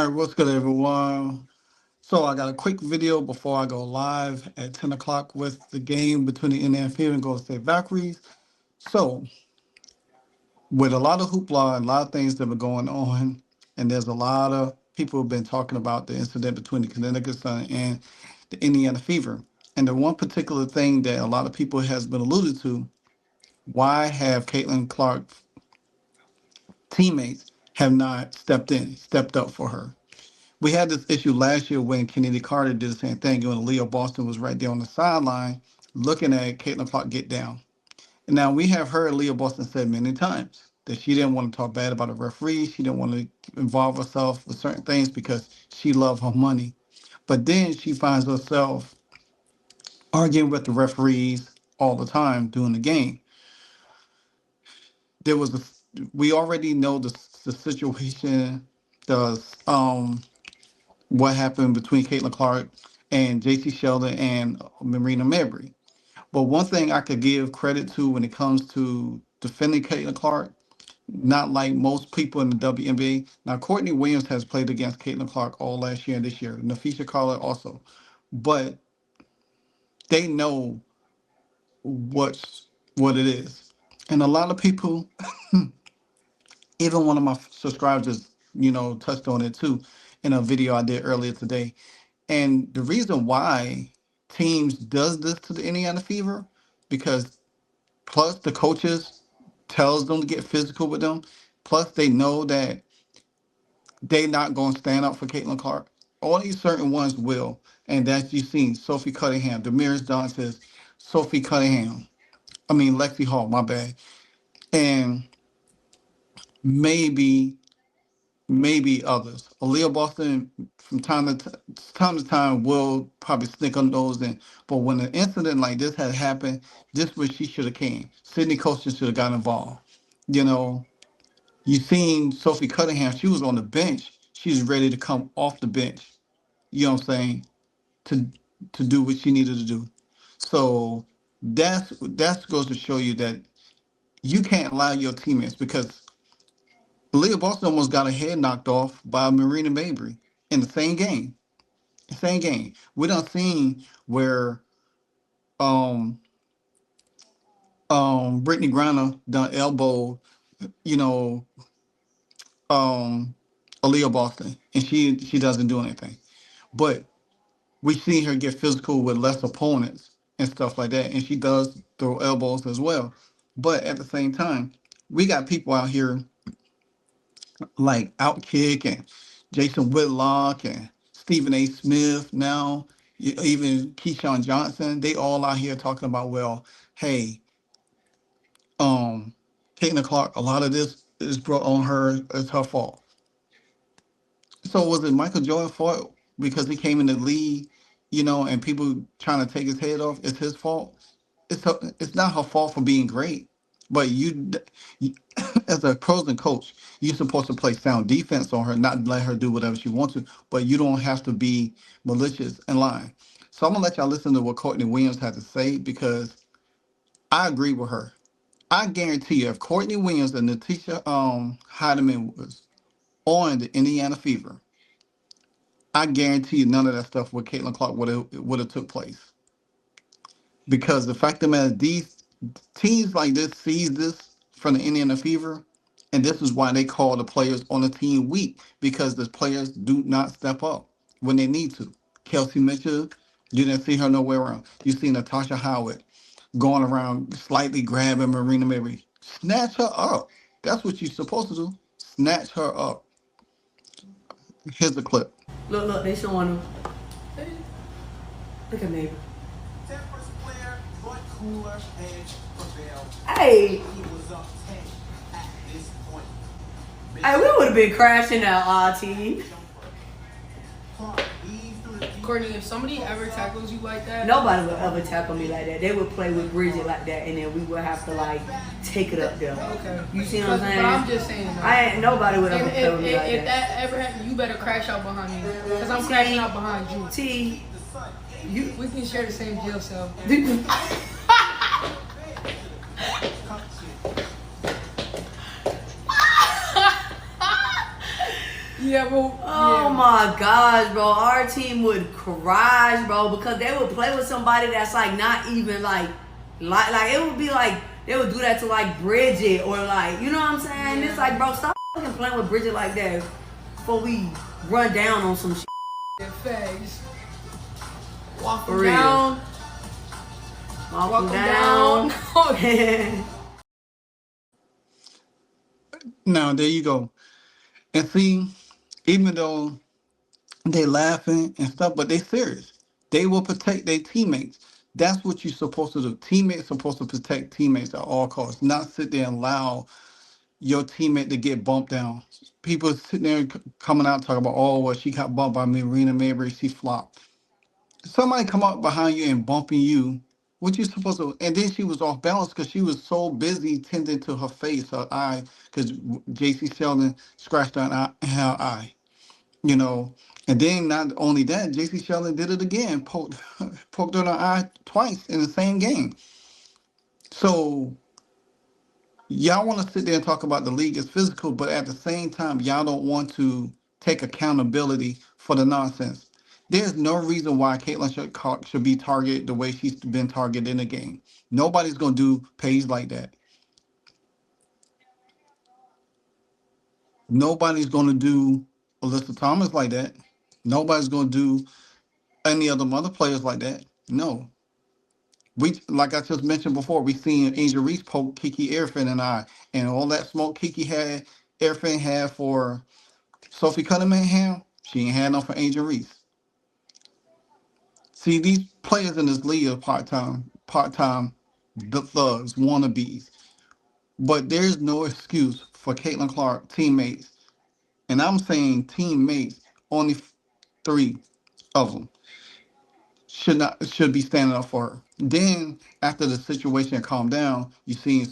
All right, what's good, everyone? So I got a quick video before I go live at 10 o'clock with the game between the Indiana Fever and Golden State Valkyries. So with a lot of hoopla and a lot of things that have been going on, and there's a lot of people who've been talking about the incident between the Connecticut Sun and the Indiana Fever. And the one particular thing that a lot of people has been alluded to, why have Caitlin Clark teammates have not stepped up for her? We had this issue last year when Kennedy Carter did the same thing, when Leo Boston was right there on the sideline looking at Caitlin Clark get down. And now we have heard Leo Boston said many times that she didn't want to talk bad about a referee. She didn't want to involve herself with certain things because she loved her money. But then she finds herself arguing with the referees all the time during the game. There was a, we already know the situation, the what happened between Caitlin Clark and JT Sheldon and Marina Mabrey. But one thing I could give credit to when it comes to defending Caitlin Clark, not like most people in the WNBA. Now, Courtney Williams has played against Caitlin Clark all last year and this year. Nafisha Carter also. But they know what it is. And a lot of people, even one of my subscribers, touched on it too in a video I did earlier today. And the reason why teams does this to the Indiana Fever, because plus the coaches tells them to get physical with them, plus they know that they not going to stand up for Caitlin Clark. All these certain ones will, and that's you've seen Sophie Cunningham, Damaris Johnson, Sophie Cunningham. I mean Lexi Hall, my bad, and maybe others. Aaliyah Boston from time to time will probably sneak on those in. But when an incident like this had happened, this was she should have came. Sydney Colston should have got involved. You know, you seen Sophie Cunningham, she was on the bench. She's ready to come off the bench. You know what I'm saying? To do what she needed to do. So that's goes to show you that you can't allow your teammates, because Leah Boston almost got her head knocked off by Marina Mabrey in the same game. The same game. We done seen where um Brittany Griner done elbow, you know, um Aaliyah Boston, and she doesn't do anything. But we seen her get physical with less opponents and stuff like that, and she does throw elbows as well. But at the same time, we got people out here like Outkick and Jason Whitlock and Stephen A. Smith now, even Keyshawn Johnson, they all out here talking about, well, hey, um, Caitlin Clark, a lot of this is brought on her, it's her fault. So was it Michael Jordan's fault because he came in the league, and people trying to take his head off? It's his fault. It's not her fault for being great, but you as a opposing coach, you're supposed to play sound defense on her, not let her do whatever she wants to. But you don't have to be malicious and lying. So I'm gonna let y'all listen to what Courtney Williams had to say, because I agree with her. I guarantee you, if Courtney Williams and Natisha Heidemann was on the Indiana Fever, I guarantee you none of that stuff with Caitlin Clark would have took place. Because the fact of the matter, these teams like this sees this from the Indiana Fever, and this is why they call the players on the team weak, because the players do not step up when they need to. Kelsey Mitchell, you didn't see her nowhere around. You see Natasha Howard going around slightly grabbing Marina Mabrey. Snatch her up. That's what you're supposed to do. Snatch her up. Here's the clip. Look, they showing them. Look at me. Cooler edge prevailed. Hey. He was up 10 at this point. Hey, we would have been crashing our team. Courtney, if somebody ever tackles you like that, Nobody would ever tackle me like that. They would play with Bridget like that, and then we would have to take it up there. okay. You see what I'm saying? But I'm just saying. Nobody would ever play with me like if that. that ever happened, you better crash out behind me, because I'm crashing out behind you. T, We can share the same jail cell. Yeah, bro. Oh my gosh, bro. Our team would crash, bro, because they would play with somebody that's like not even like it would be like they would do that to like Bridget or like, you know what I'm saying? Yeah. It's like, bro, stop fucking playing with Bridget like that before we run down on some shit. Yeah, facts. Walk For them real. down. Walk them down. Now there you go. And see, even though they laughing and stuff, but they serious. They will protect their teammates. That's what you're supposed to do. Teammates supposed to protect teammates at all costs, not sit there and allow your teammate to get bumped down. People sitting there coming out talking about, oh, well, she got bumped by Marina Mabrey, she flopped. Somebody come up behind you and bumping you. What you supposed to? And then she was off balance because she was so busy tending to her face, her eye, because J.C. Sheldon scratched her eye. You know, and then not only that, J.C. Sheldon did it again, poked her in her eye twice in the same game. So y'all want to sit there and talk about the league is physical, but at the same time, y'all don't want to take accountability for the nonsense. There's no reason why Caitlyn should be targeted the way she's been targeted in the game. Nobody's going to do Paige like that. Nobody's going to do Alyssa Thomas like that. Nobody's going to do any of them other players like that. No. We, like I just mentioned before, we seen Angel Reese poke Kiki Airfin and I, and all that smoke Airfin had for Sophie Cunningham, she ain't had none for Angel Reese. See, these players in this league are part-time, the thugs, wannabes. But there's no excuse for Caitlin Clark teammates, and I'm saying teammates, only 3 of them should be standing up for her. Then after the situation calmed down, you seen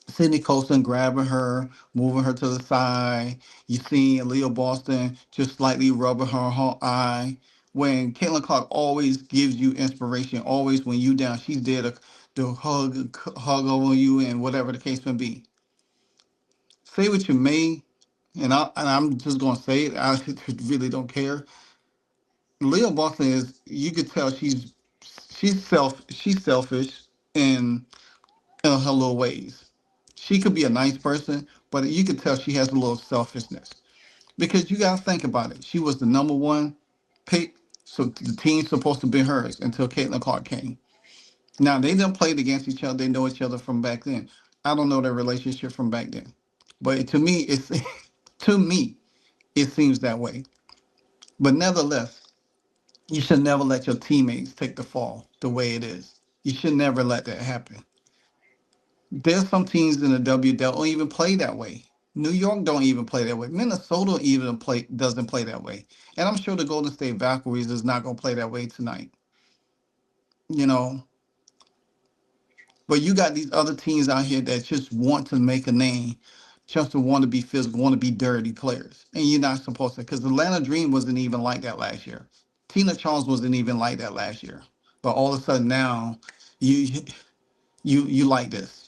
Sydney Colson grabbing her, moving her to the side. You see Leah Boston just slightly rubbing her eye. When Caitlin Clark always gives you inspiration, always when you down, she's there to hug over you and whatever the case may be. Say what you may, and I'm just gonna say it. I really don't care. Leah Boston is, you could tell she's selfish in her little ways. She could be a nice person, but you could tell she has a little selfishness. Because you got to think about it. She was the number 1 pick, so the team's supposed to be hers until Caitlin Clark came. Now, they done played against each other. They know each other from back then. I don't know their relationship from back then. But to me, it seems that way. But nevertheless, you should never let your teammates take the fall the way it is. You should never let that happen. There's some teams in the W that don't even play that way. New York don't even play that way. Minnesota doesn't play that way. And I'm sure the Golden State Valkyries is not going to play that way tonight. You know, but you got these other teams out here that just want to make a name, just to want to be physical, want to be dirty players. And you're not supposed to, because the Atlanta Dream wasn't even like that last year. Tina Charles wasn't even like that last year. But all of a sudden now, you like this.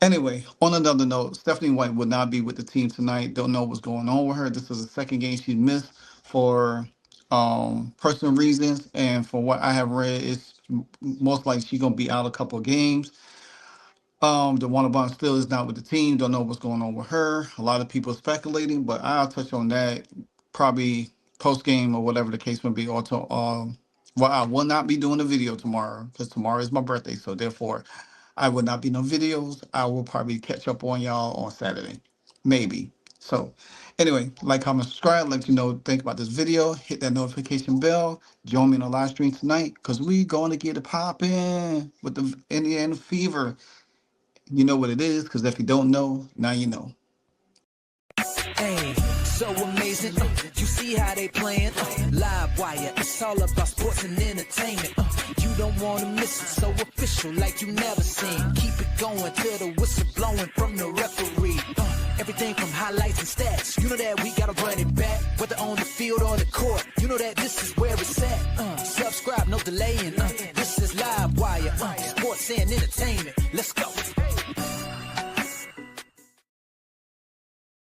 Anyway, on another note, Stephanie White will not be with the team tonight. Don't know what's going on with her. This is the second game she's missed for personal reasons, and for what I have read, it's most likely she's gonna be out a couple of games. The Bond still is not with the team. Don't know what's going on with her. A lot of people speculating, but I'll touch on that probably post game or whatever the case may be. Or to, well, I will not be doing a video tomorrow because tomorrow is my birthday, so therefore I will not be no videos. I will probably catch up on y'all on Saturday, maybe. So anyway, like, comment, subscribe, let you know, think about this video, hit that notification bell, join me on the live stream tonight, because we going to get it popping with the Indiana Fever. You know what it is, because if you don't know, now you know. Hey, so amazing. You see how they playing? Live wire, it's all about sports and entertainment. You don't want to miss it, so official like you never seen. Keep it going till the whistle blowing from the referee. Everything from highlights and stats. You know that we gotta run it back, whether on the field or the court. You know that this is where it's at. Subscribe, no delaying.